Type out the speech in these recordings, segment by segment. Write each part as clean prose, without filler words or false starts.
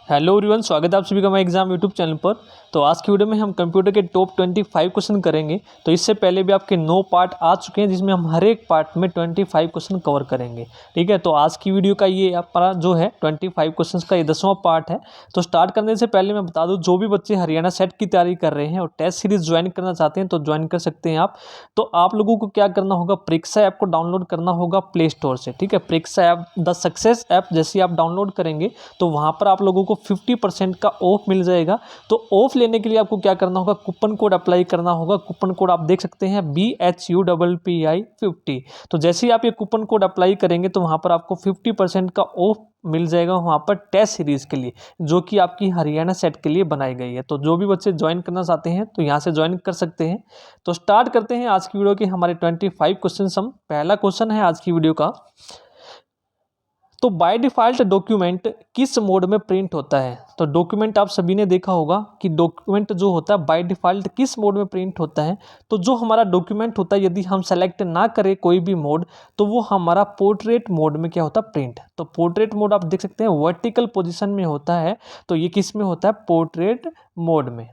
Hello everyone, स्वागत है आप सभी का हमारे एग्जाम यूट्यूब चैनल पर। तो आज की वीडियो में हम कंप्यूटर के टॉप 25 क्वेश्चन करेंगे। तो इससे पहले भी आपके 9 पार्ट आ चुके हैं जिसमें हम हर एक पार्ट में 25 क्वेश्चन कवर करेंगे। ठीक है, तो आज की वीडियो का ये हमारा जो है 25 क्वेश्चन का ये 10वां पार्ट है। तो स्टार्ट करने से पहले मैं बता दूँ, जो भी बच्चे हरियाणा सेट की तैयारी कर रहे हैं और टेस्ट सीरीज ज्वाइन करना चाहते हैं तो ज्वाइन कर सकते हैं आप। तो आप लोगों को क्या करना होगा, परीक्षा ऐप को डाउनलोड करना होगा प्ले स्टोर से। ठीक है, परीक्षा ऐप द सक्सेस ऐप जैसे आप डाउनलोड करेंगे तो वहाँ पर आप लोगों को 50% का ऑफ मिल जाएगा। तो ऑफ लेने के लिए आपको क्या करना होगा, कूपन कोड अप्लाई करना होगा। कूपन कोड आप देख सकते हैं BHUPPI 50। तो जैसे ही आप ये कूपन कोड अप्लाई करेंगे तो वहाँ पर आपको 50% का ऑफ मिल जाएगा वहाँ पर टेस्ट सीरीज़ के लिए, जो कि आपकी हरियाणा सेट के लिए बनाई गई है। तो जो भी बच्चे ज्वाइन करना चाहते हैं तो यहाँ से ज्वाइन कर सकते हैं। तो स्टार्ट करते हैं आज की वीडियो के हमारे 25 क्वेश्चन। हम पहला क्वेश्चन है आज की वीडियो का, तो बाय डिफ़ॉल्ट डॉक्यूमेंट किस मोड में प्रिंट होता है। तो डॉक्यूमेंट आप सभी ने देखा होगा कि डॉक्यूमेंट जो होता है बाय डिफ़ॉल्ट किस मोड में प्रिंट होता है। तो जो हमारा डॉक्यूमेंट होता है यदि हम सेलेक्ट ना करें कोई भी मोड तो वो हमारा पोर्ट्रेट मोड में क्या होता है, प्रिंट। तो पोर्ट्रेट मोड आप देख सकते हैं वर्टिकल पोजीशन में होता है। तो ये किस में होता है, पोर्ट्रेट मोड में।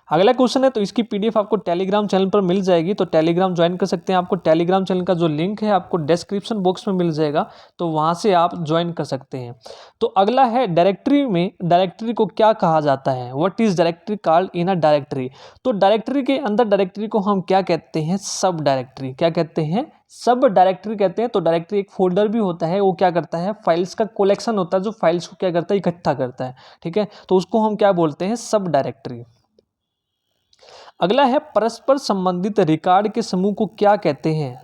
अगला क्वेश्चन है, तो इसकी पीडीएफ आपको टेलीग्राम चैनल पर मिल जाएगी। तो टेलीग्राम ज्वाइन कर सकते हैं। आपको टेलीग्राम चैनल का जो लिंक है आपको डिस्क्रिप्शन बॉक्स में मिल जाएगा, तो वहाँ से आप ज्वाइन कर सकते हैं। तो अगला है, डायरेक्टरी में डायरेक्टरी को क्या कहा जाता है। What is directory called in a directory. तो डायरेक्टरी के अंदर डायरेक्टरी को हम क्या कहते हैं, सब डायरेक्टरी। क्या कहते हैं, सब डायरेक्टरी कहते हैं। तो डायरेक्टरी एक फोल्डर भी होता है, वो क्या करता है, फाइल्स का कलेक्शन होता है जो फाइल्स को क्या करता है, इकट्ठा करता है। ठीक है, तो उसको हम क्या बोलते हैं, सब डायरेक्टरी। अगला है, परस्पर संबंधित रिकॉर्ड के समूह को क्या कहते हैं।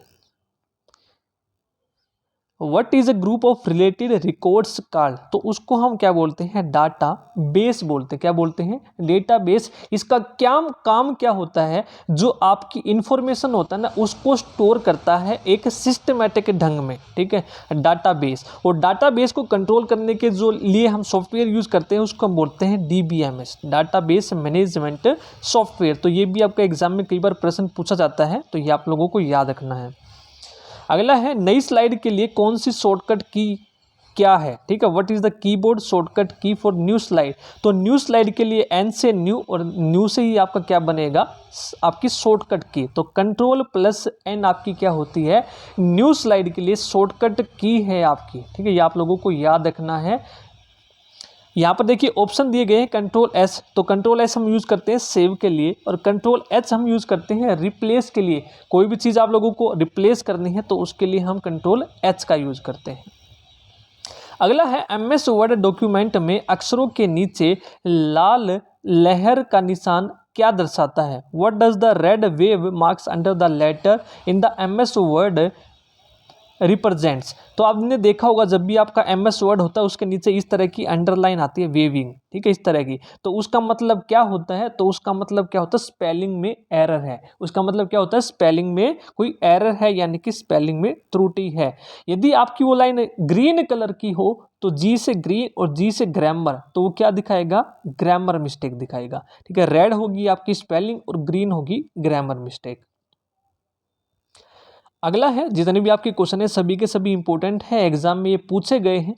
What is a group of related records called. तो उसको हम क्या बोलते हैं, डाटा बेस बोलते हैं। क्या बोलते हैं, डेटा बेस। इसका क्या काम क्या होता है, जो आपकी इंफॉर्मेशन होता है ना उसको स्टोर करता है एक सिस्टमेटिक ढंग में। ठीक है, डाटा बेस। और डाटा बेस को कंट्रोल करने के जो लिए हम सॉफ्टवेयर यूज करते हैं उसको हम बोलते हैं DBMS, data base management software. तो ये भी आपका एग्जाम में कई बार प्रश्न पूछा जाता है, तो ये आप लोगों को याद रखना है। अगला है, नई स्लाइड के लिए कौन सी शॉर्टकट की क्या है। ठीक है, what is the keyboard shortcut की फॉर न्यू स्लाइड। तो न्यू स्लाइड के लिए N से न्यू और न्यू से ही आपका क्या बनेगा, आपकी शॉर्टकट की। तो Ctrl+N आपकी क्या होती है, न्यू स्लाइड के लिए शॉर्टकट की है आपकी। ठीक है, ये आप लोगों को याद रखना है। यहाँ पर देखिए ऑप्शन दिए गए हैं Ctrl+S। तो Ctrl+S हम यूज़ करते हैं सेव के लिए और Ctrl+H हम यूज़ करते हैं रिप्लेस के लिए। कोई भी चीज़ आप लोगों को रिप्लेस करनी है तो उसके लिए हम Ctrl+H का यूज़ करते हैं। अगला है, MS वर्ड डॉक्यूमेंट में अक्षरों के नीचे लाल लहर का निशान क्या दर्शाता है। What does the red wave marks under the letter in the MS word represents. तो आपने देखा होगा जब भी आपका MS वर्ड होता है उसके नीचे इस तरह की अंडरलाइन आती है, वेविंग। ठीक है, इस तरह की। तो उसका मतलब क्या होता है, तो उसका मतलब क्या होता है, स्पेलिंग में एरर है। उसका मतलब क्या होता है, स्पेलिंग में कोई एरर है, यानी कि स्पेलिंग में त्रुटि है। यदि आपकी वो लाइन ग्रीन कलर की हो तो G से ग्रीन और G से ग्रामर, तो वो क्या दिखाएगा, ग्रामर मिस्टेक दिखाएगा। ठीक है, रेड होगी आपकी स्पेलिंग और ग्रीन होगी ग्रामर मिस्टेक। अगला है, जितने भी आपके क्वेश्चन है सभी के सभी इंपॉर्टेंट है, एग्जाम में ये पूछे गए हैं,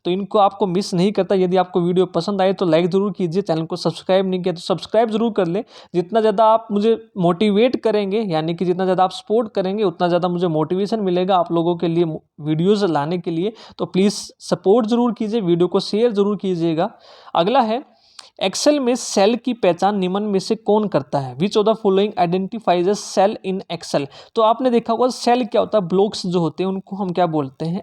तो इनको आपको मिस नहीं करता। यदि आपको वीडियो पसंद आए तो लाइक ज़रूर कीजिए, चैनल को सब्सक्राइब नहीं किया तो सब्सक्राइब जरूर कर लें। जितना ज़्यादा आप मुझे मोटिवेट करेंगे, यानी कि जितना ज़्यादा आप सपोर्ट करेंगे उतना ज़्यादा मुझे मोटिवेशन मिलेगा आप लोगों के लिए वीडियोज़ लाने के लिए। तो प्लीज़ सपोर्ट ज़रूर कीजिए, वीडियो को शेयर ज़रूर कीजिएगा। अगला है, एक्सेल में सेल की पहचान निम्न में से कौन करता है। Which of the following identifies a cell in Excel. तो आपने देखा होगा सेल क्या होता है, ब्लॉक्स जो होते हैं उनको हम क्या बोलते हैं,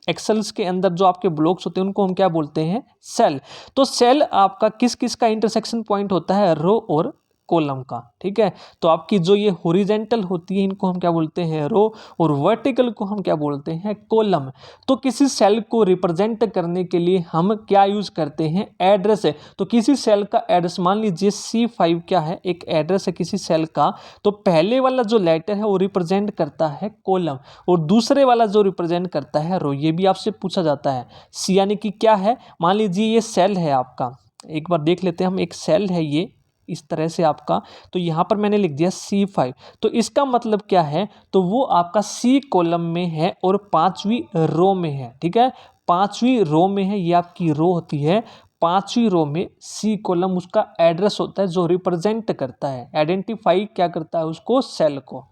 एक्सेल्स के अंदर जो आपके ब्लॉक्स होते हैं उनको हम क्या बोलते हैं, सेल। तो सेल आपका किस किस का इंटरसेक्शन पॉइंट होता है, रो और कॉलम का। ठीक है, तो आपकी जो ये हॉरिजॉन्टल होती है इनको हम क्या बोलते हैं, रो, और वर्टिकल को हम क्या बोलते हैं, कॉलम। तो किसी सेल को रिप्रेजेंट करने के लिए हम क्या यूज करते हैं, एड्रेस है। तो किसी सेल का एड्रेस, मान लीजिए C5 क्या है, एक एड्रेस है किसी सेल का। तो पहले वाला जो लेटर है वो रिप्रेजेंट करता है कॉलम और दूसरे वाला जो रिप्रेजेंट करता है रो। ये भी आपसे पूछा जाता है। सी यानी कि क्या है, मान लीजिए ये सेल है आपका, एक बार देख लेते हैं हम, एक सेल है ये, इस तरह से आपका, तो यहाँ पर मैंने लिख दिया C5। तो इसका मतलब क्या है, तो वो आपका C कॉलम में है और 5वीं रो में है। ठीक है, 5वीं रो में है, ये आपकी रो होती है। 5वीं रो में C कॉलम उसका एड्रेस होता है जो रिप्रेजेंट करता है, आइडेंटिफाई क्या करता है उसको, सेल को।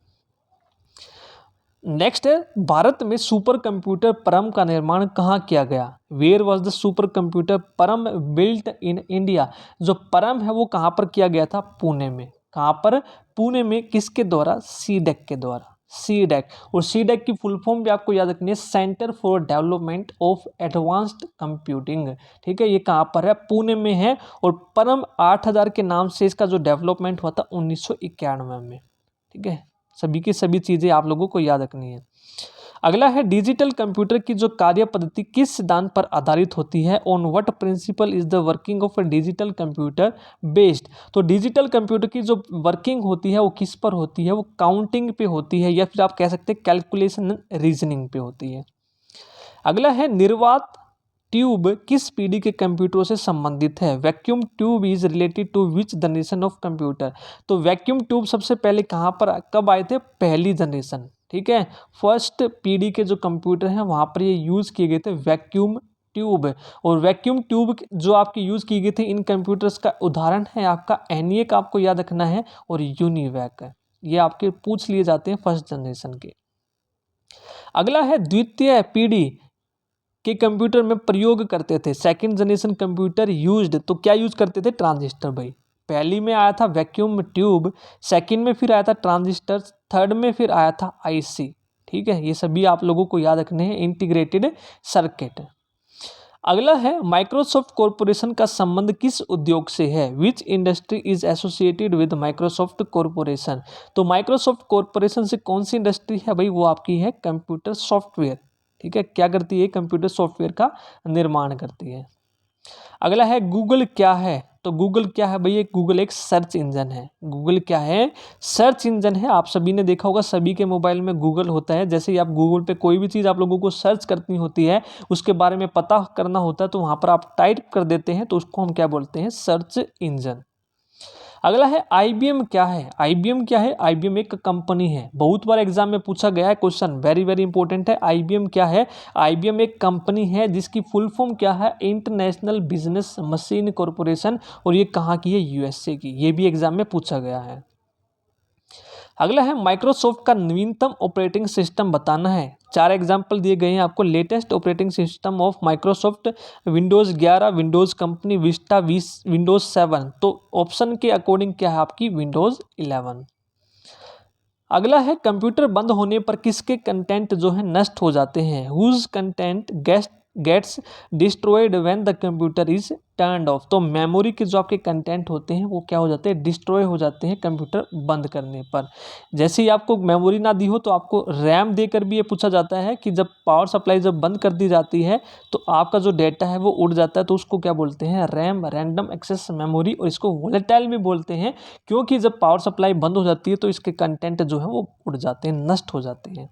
नेक्स्ट है, भारत में सुपर कंप्यूटर परम का निर्माण कहाँ किया गया? Where was the super computer Param built in India? जो परम है वो कहाँ पर किया गया था? पुणे में। कहाँ पर? पुणे में। किसके द्वारा? सीडेक के द्वारा। सीडेक, और सीडेक की फुल फॉर्म भी आपको याद रखनी है, centre for development of advanced computing. ठीक है, ये कहाँ पर है? पुणे में है। और परम 8000 के नाम से इसका जो डेवलपमेंट हुआ था 1991 में। ठीक है, सभी की सभी चीज़ें आप लोगों को याद रखनी है। अगला है, डिजिटल कंप्यूटर की जो कार्य पद्धति किस सिद्धांत पर आधारित होती है? On what principle is the working of a digital computer based? तो डिजिटल कंप्यूटर की जो वर्किंग होती है वो किस पर होती है? वो काउंटिंग पे होती है, या फिर आप कह सकते हैं कैलकुलेशन रीजनिंग पे होती है। अगला है, निर्वात ट्यूब किस पीढ़ी के कंप्यूटरों से संबंधित है? Vacuum tube is related to which generation of computer? तो वैक्यूम ट्यूब सबसे पहले कहाँ पर कब आए थे? पहली जनरेशन। ठीक है, फर्स्ट पीढ़ी के जो कंप्यूटर हैं वहाँ पर ये यूज़ किए गए थे वैक्यूम ट्यूब। और वैक्यूम ट्यूब जो आपके यूज़ की गई थी इन कंप्यूटर्स का उदाहरण है आपका ENIAC, आपको याद रखना है, और यूनिवैक है। ये आपके पूछ लिए जाते हैं फर्स्ट जनरेशन के। अगला है, द्वितीय पीढ़ी के कंप्यूटर में प्रयोग करते थे, सेकंड जनरेशन कंप्यूटर यूज्ड, तो क्या यूज करते थे? ट्रांजिस्टर। भाई पहली में आया था वैक्यूम ट्यूब, सेकंड में फिर आया था ट्रांजिस्टर, थर्ड में फिर आया था IC। ठीक है, ये सभी आप लोगों को याद रखने हैं, इंटीग्रेटेड सर्किट। अगला है, माइक्रोसॉफ्ट कॉरपोरेशन का संबंध किस उद्योग से है? विच industry is associated with Microsoft corporation? तो माइक्रोसॉफ्ट कॉरपोरेशन से कौन सी इंडस्ट्री है भाई? वो आपकी है कंप्यूटर सॉफ्टवेयर। ठीक है, क्या करती है? कंप्यूटर सॉफ्टवेयर का निर्माण करती है। अगला है, गूगल क्या है? तो गूगल क्या है भैया? गूगल एक सर्च इंजन है। गूगल क्या है? सर्च इंजन है। आप सभी ने देखा होगा, सभी के मोबाइल में गूगल होता है। जैसे ही आप गूगल पे कोई भी चीज़ आप लोगों को सर्च करनी होती है, उसके बारे में पता करना होता है, तो वहाँ पर आप टाइप कर देते हैं, तो उसको हम क्या बोलते हैं? Search engine. अगला है, IBM क्या है? IBM क्या है? IBM एक कंपनी है। बहुत बार एग्जाम में पूछा गया है क्वेश्चन, वेरी वेरी इंपॉर्टेंट है। IBM क्या है? IBM एक कंपनी है जिसकी फुल फॉर्म क्या है? इंटरनेशनल बिजनेस मशीन कॉरपोरेशन, और ये कहाँ की है? USA की। ये भी एग्जाम में पूछा गया है। अगला है, माइक्रोसॉफ्ट का नवीनतम ऑपरेटिंग सिस्टम बताना है। 4 एग्जाम्पल दिए गए हैं आपको। Latest operating system of Microsoft, Windows 11, Windows company Vista, Windows 7। तो ऑप्शन के अकॉर्डिंग क्या है आपकी? विंडोज़ 11। अगला है, कंप्यूटर बंद होने पर किसके कंटेंट जो है नष्ट हो जाते हैं? Whose content gets destroyed when the computer is turned off? तो मेमोरी के जो आपके कंटेंट होते हैं वो क्या हो जाते हैं? डिस्ट्रॉय हो जाते हैं कंप्यूटर बंद करने पर। जैसे ही आपको मेमोरी ना दी हो तो आपको रैम देकर भी ये पूछा जाता है कि जब पावर सप्लाई जब बंद कर दी जाती है तो आपका जो डेटा है वो उड़ जाता है, तो उसको क्या बोलते हैं? रैम, रैंडम एक्सेस मेमोरी, और इसको वोलेटाइल भी बोलते हैं, क्योंकि जब पावर सप्लाई बंद हो जाती है तो इसके कंटेंट जो है वो उड़ जाते हैं, नष्ट हो जाते हैं।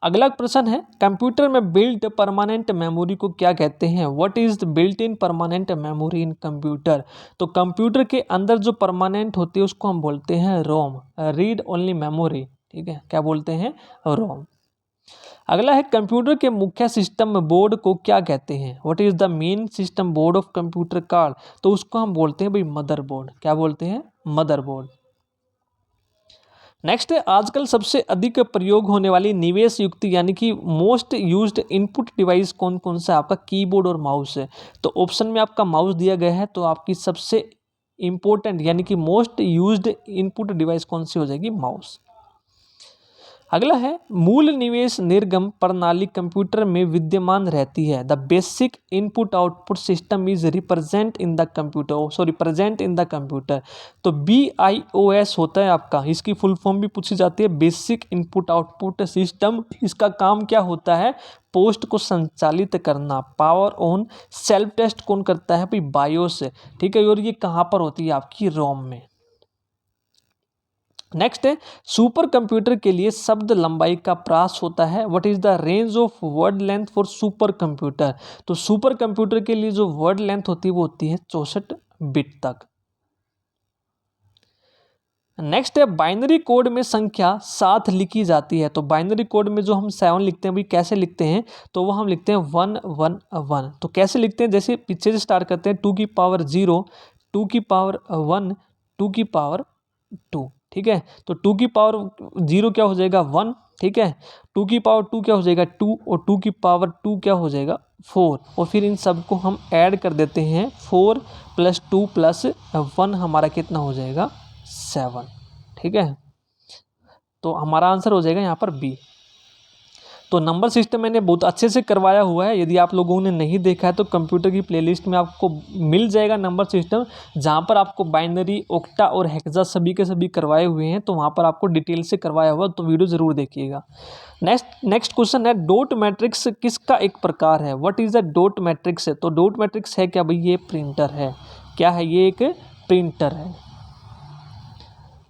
अगला प्रश्न है, कंप्यूटर में बिल्ट परमानेंट मेमोरी को क्या कहते हैं? What is the built in permanent memory in computer? तो कंप्यूटर के अंदर जो परमानेंट होती है उसको हम बोलते हैं रोम, रीड ओनली मेमोरी। ठीक है, क्या बोलते हैं? रोम। अगला है, कंप्यूटर के मुख्य सिस्टम बोर्ड को क्या कहते हैं? What is the main system board of computer card? तो उसको हम बोलते हैं भाई मदरबोर्ड। क्या बोलते हैं? मदरबोर्ड। नेक्स्ट है, आजकल सबसे अधिक प्रयोग होने वाली निवेश युक्ति यानी कि मोस्ट यूज्ड इनपुट डिवाइस कौन कौन सा? आपका कीबोर्ड और माउस है। तो ऑप्शन में आपका माउस दिया गया है, तो आपकी सबसे इंपॉर्टेंट यानी कि मोस्ट यूज्ड इनपुट डिवाइस कौन सी हो जाएगी? माउस। अगला है, मूल निवेश निर्गम प्रणाली कंप्यूटर में विद्यमान रहती है। The basic input output system is represent in the computer. तो BIOS होता है आपका, इसकी फुल फॉर्म भी पूछी जाती है, बेसिक इनपुट आउटपुट सिस्टम। इसका काम क्या होता है? पोस्ट को संचालित करना। पावर ऑन सेल्फ टेस्ट कौन करता है? भाई बायोस। ठीक है, और ये कहाँ पर होती है? आपकी रोम में। नेक्स्ट है, सुपर कंप्यूटर के लिए शब्द लंबाई का प्रास होता है। What is the range of word length for super computer? तो सुपर कंप्यूटर के लिए जो वर्ड लेंथ होती है वो होती है 64 बिट तक। नेक्स्ट है बाइनरी कोड में संख्या 7 लिखी जाती है। तो बाइनरी कोड में जो हम 7 लिखते हैं, भाई कैसे लिखते हैं, तो वो हम लिखते हैं 1 1 1। तो कैसे लिखते हैं, जैसे पीछे से स्टार्ट करते हैं 2 की पावर 0, 2 की पावर 1, 2 की पावर 2, ठीक है। तो 2 की पावर 0 क्या हो जाएगा 1, ठीक है। 2 की पावर 2 क्या हो जाएगा 2, और 2 की पावर 2 क्या हो जाएगा 4, और फिर इन सबको हम ऐड कर देते हैं। 4 + 2 + 1 हमारा कितना हो जाएगा 7, ठीक है। तो हमारा आंसर हो जाएगा यहाँ पर बी। तो नंबर सिस्टम मैंने बहुत अच्छे से करवाया हुआ है, यदि आप लोगों ने नहीं देखा है तो कंप्यूटर की प्लेलिस्ट में आपको मिल जाएगा नंबर सिस्टम, जहाँ पर आपको बाइनरी, ओक्टा और हेक्सा सभी के सभी करवाए हुए हैं। तो वहाँ पर आपको डिटेल से करवाया हुआ, तो वीडियो ज़रूर देखिएगा। नेक्स्ट क्वेश्चन है डॉट मैट्रिक्स किसका एक प्रकार है। What is the dot matrix. तो डॉट मैट्रिक्स है क्या भाई, ये प्रिंटर है। क्या है, ये एक प्रिंटर है।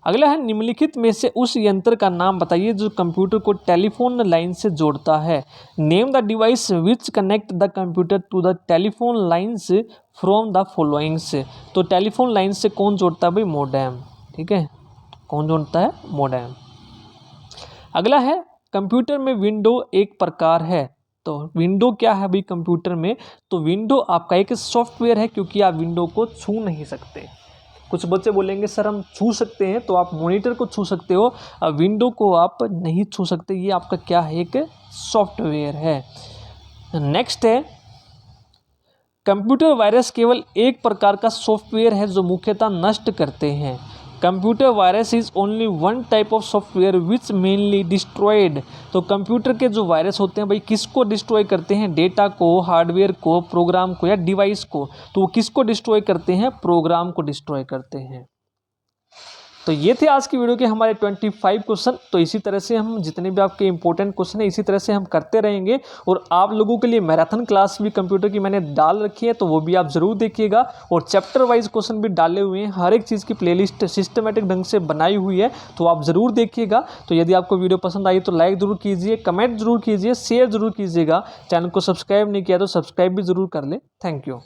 अगला है निम्नलिखित में से उस यंत्र का नाम बताइए जो कंप्यूटर को टेलीफोन लाइन से जोड़ता है। Name the device which connect the computer to the telephone lines from the followings. तो टेलीफोन लाइन से कौन जोड़ता है भाई, मोडेम, ठीक है। कौन जोड़ता है, मोडेम। अगला है कंप्यूटर में विंडो एक प्रकार है। तो विंडो क्या है भाई कंप्यूटर में, तो विंडो आपका एक सॉफ्टवेयर है, क्योंकि आप विंडो को छू नहीं सकते। कुछ बच्चे बोलेंगे सर हम छू सकते हैं, तो आप मॉनिटर को छू सकते हो, विंडो को आप नहीं छू सकते। ये आपका क्या है, एक सॉफ्टवेयर है। नेक्स्ट है कंप्यूटर वायरस केवल एक प्रकार का सॉफ्टवेयर है जो मुख्यतः नष्ट करते हैं। Computer virus is only one type of software which mainly destroyed. तो कंप्यूटर के जो वायरस होते हैं भाई किसको डिस्ट्रॉय करते हैं, डेटा को, हार्डवेयर को, प्रोग्राम को या डिवाइस को। तो वो किसको डिस्ट्रॉय करते हैं, प्रोग्राम को डिस्ट्रॉय करते हैं। तो ये थे आज की वीडियो के हमारे 25 क्वेश्चन। तो इसी तरह से हम जितने भी आपके इंपॉर्टेंट क्वेश्चन है इसी तरह से हम करते रहेंगे, और आप लोगों के लिए मैराथन क्लास भी कंप्यूटर की मैंने डाल रखी है, तो वो भी आप जरूर देखिएगा। और चैप्टर वाइज क्वेश्चन भी डाले हुए हैं, हर एक चीज़ की प्लेलिस्ट सिस्टमेटिक ढंग से बनाई हुई है, तो आप ज़रूर देखिएगा। तो यदि आपको वीडियो पसंद आई तो लाइक ज़रूर कीजिए, कमेंट जरूर कीजिए, शेयर जरूर कीजिएगा। चैनल को सब्सक्राइब नहीं किया तो सब्सक्राइब भी जरूर कर लें। Thank you.